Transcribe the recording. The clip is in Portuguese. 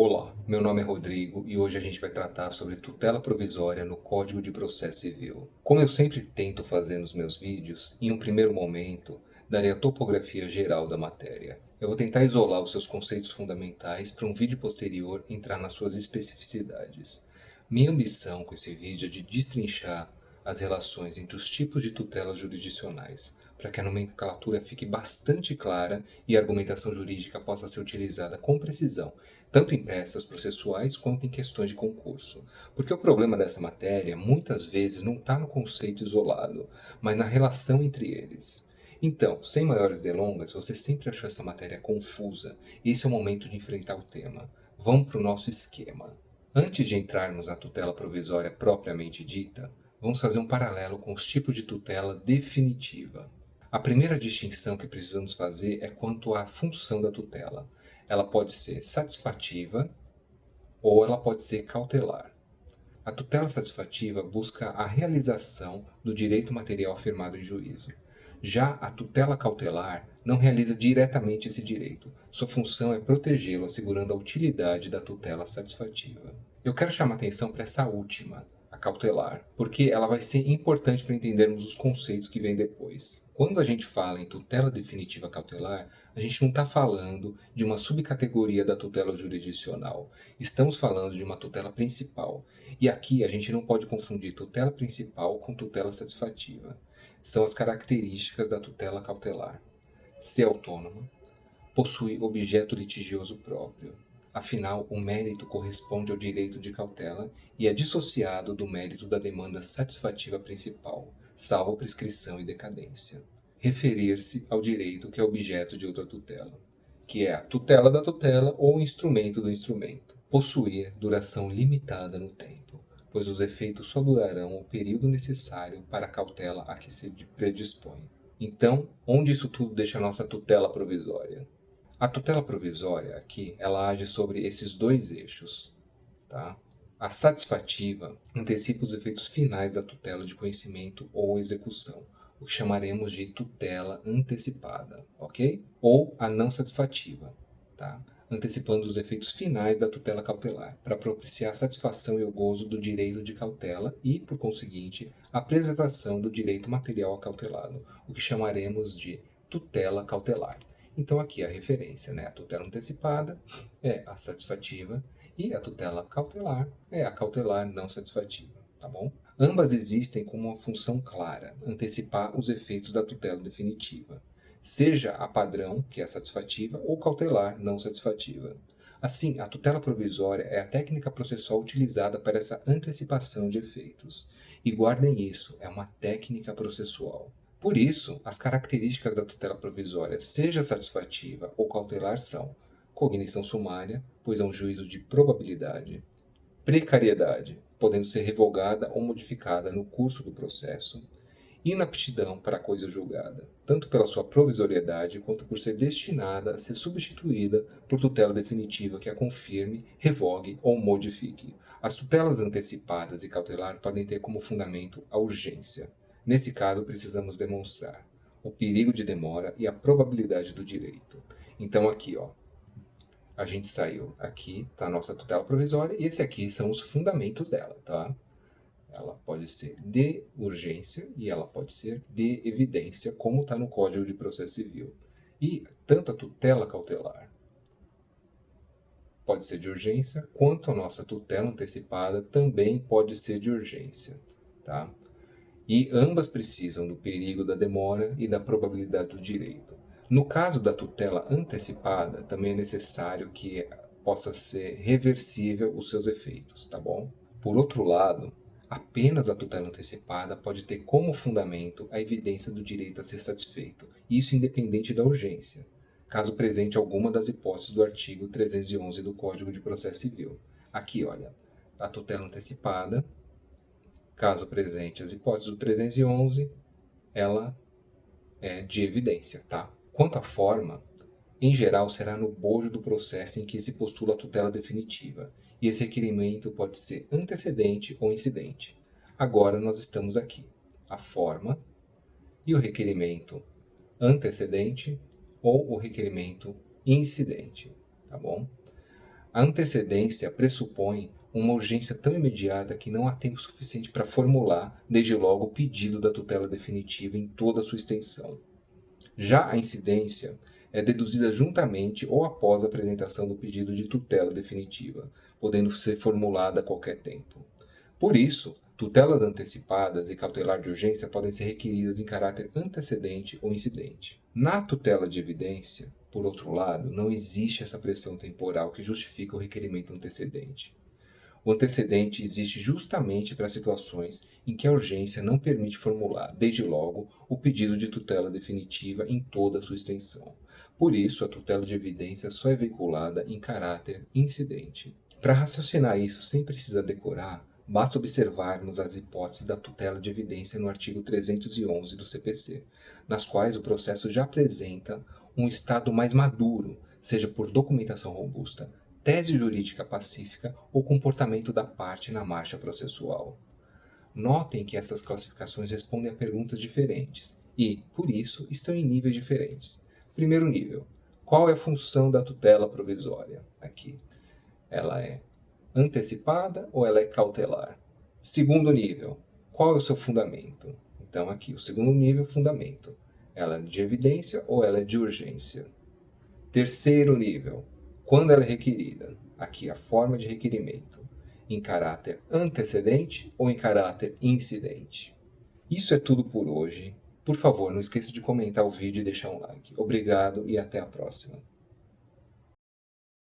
Olá, meu nome é Rodrigo e hoje a gente vai tratar sobre tutela provisória no Código de Processo Civil. Como eu sempre tento fazer nos meus vídeos, em um primeiro momento, darei a topografia geral da matéria. Eu vou tentar isolar os seus conceitos fundamentais para um vídeo posterior entrar nas suas especificidades. Minha ambição com esse vídeo é de destrinchar as relações entre os tipos de tutelas jurisdicionais, para que a nomenclatura fique bastante clara e a argumentação jurídica possa ser utilizada com precisão, tanto em peças processuais quanto em questões de concurso. Porque o problema dessa matéria, muitas vezes, não está no conceito isolado, mas na relação entre eles. Então, sem maiores delongas, você sempre achou essa matéria confusa, e esse é o momento de enfrentar o tema. Vamos para o nosso esquema. Antes de entrarmos na tutela provisória propriamente dita, vamos fazer um paralelo com os tipos de tutela definitiva. A primeira distinção que precisamos fazer é quanto à função da tutela. Ela pode ser satisfativa ou ela pode ser cautelar. A tutela satisfativa busca a realização do direito material afirmado em juízo. Já a tutela cautelar não realiza diretamente esse direito. Sua função é protegê-lo, assegurando a utilidade da tutela satisfativa. Eu quero chamar atenção para essa última, a cautelar, porque ela vai ser importante para entendermos os conceitos que vêm depois. Quando a gente fala em tutela definitiva cautelar, a gente não está falando de uma subcategoria da tutela jurisdicional. Estamos falando de uma tutela principal. E aqui a gente não pode confundir tutela principal com tutela satisfativa. São as características da tutela cautelar: ser autônoma, possuir objeto litigioso próprio. Afinal, o mérito corresponde ao direito de cautela e é dissociado do mérito da demanda satisfativa principal, salvo prescrição e decadência. Referir-se ao direito que é objeto de outra tutela, que é a tutela da tutela ou o instrumento do instrumento. Possuir duração limitada no tempo, pois os efeitos só durarão o período necessário para a cautela a que se predispõe. Então, onde isso tudo deixa a nossa tutela provisória? A tutela provisória aqui, ela age sobre esses dois eixos, tá? A satisfativa antecipa os efeitos finais da tutela de conhecimento ou execução, o que chamaremos de tutela antecipada, ok? Ou a não satisfativa, tá? Antecipando os efeitos finais da tutela cautelar, para propiciar a satisfação e o gozo do direito de cautela e, por conseguinte, a preservação do direito material acautelado, o que chamaremos de tutela cautelar. Então aqui a referência, né? A tutela antecipada é a satisfativa e a tutela cautelar é a cautelar não satisfativa, tá bom? Ambas existem com uma função clara, antecipar os efeitos da tutela definitiva, seja a padrão, que é a satisfativa, ou cautelar não satisfativa. Assim, a tutela provisória é a técnica processual utilizada para essa antecipação de efeitos. E guardem isso, é uma técnica processual. Por isso, as características da tutela provisória, seja satisfativa ou cautelar, são cognição sumária, pois é um juízo de probabilidade; precariedade, podendo ser revogada ou modificada no curso do processo; inaptidão para a coisa julgada, tanto pela sua provisoriedade quanto por ser destinada a ser substituída por tutela definitiva que a confirme, revogue ou modifique. As tutelas antecipadas e cautelar podem ter como fundamento a urgência. Nesse caso, precisamos demonstrar o perigo de demora e a probabilidade do direito. Então aqui, a gente saiu aqui, tá a nossa tutela provisória, e esse aqui são os fundamentos dela, tá? Ela pode ser de urgência e ela pode ser de evidência, como está no Código de Processo Civil. E tanto a tutela cautelar pode ser de urgência, quanto a nossa tutela antecipada também pode ser de urgência, tá? E ambas precisam do perigo da demora e da probabilidade do direito. No caso da tutela antecipada, também é necessário que possa ser reversível os seus efeitos, tá bom? Por outro lado, apenas a tutela antecipada pode ter como fundamento a evidência do direito a ser satisfeito, isso independente da urgência, caso presente alguma das hipóteses do artigo 311 do Código de Processo Civil. Aqui, olha, a tutela antecipada, caso presente as hipóteses do 311, ela é de evidência, tá? Quanto à forma, em geral será no bojo do processo em que se postula a tutela definitiva, e esse requerimento pode ser antecedente ou incidente. Agora nós estamos aqui, a forma e o requerimento antecedente ou o requerimento incidente, tá bom? A antecedência pressupõe uma urgência tão imediata que não há tempo suficiente para formular, desde logo, o pedido da tutela definitiva em toda a sua extensão. Já a incidência é deduzida juntamente ou após a apresentação do pedido de tutela definitiva, podendo ser formulada a qualquer tempo. Por isso, tutelas antecipadas e cautelar de urgência podem ser requeridas em caráter antecedente ou incidente. Na tutela de evidência, por outro lado, não existe essa pressão temporal que justifica o requerimento antecedente. O antecedente existe justamente para situações em que a urgência não permite formular, desde logo, o pedido de tutela definitiva em toda a sua extensão. Por isso, a tutela de evidência só é veiculada em caráter incidente. Para raciocinar isso sem precisar decorar, basta observarmos as hipóteses da tutela de evidência no artigo 311 do CPC, nas quais o processo já apresenta um estado mais maduro, seja por documentação robusta, tese jurídica pacífica ou comportamento da parte na marcha processual. Notem que essas classificações respondem a perguntas diferentes e, por isso, estão em níveis diferentes. Primeiro nível: qual é a função da tutela provisória? Aqui. Ela é antecipada ou ela é cautelar? Segundo nível: qual é o seu fundamento? Então, aqui, o segundo nível, fundamento. Ela é de evidência ou ela é de urgência? Terceiro nível: quando ela é requerida? Aqui a forma de requerimento: em caráter antecedente ou em caráter incidente? Isso é tudo por hoje. Por favor, não esqueça de comentar o vídeo e deixar um like. Obrigado e até a próxima.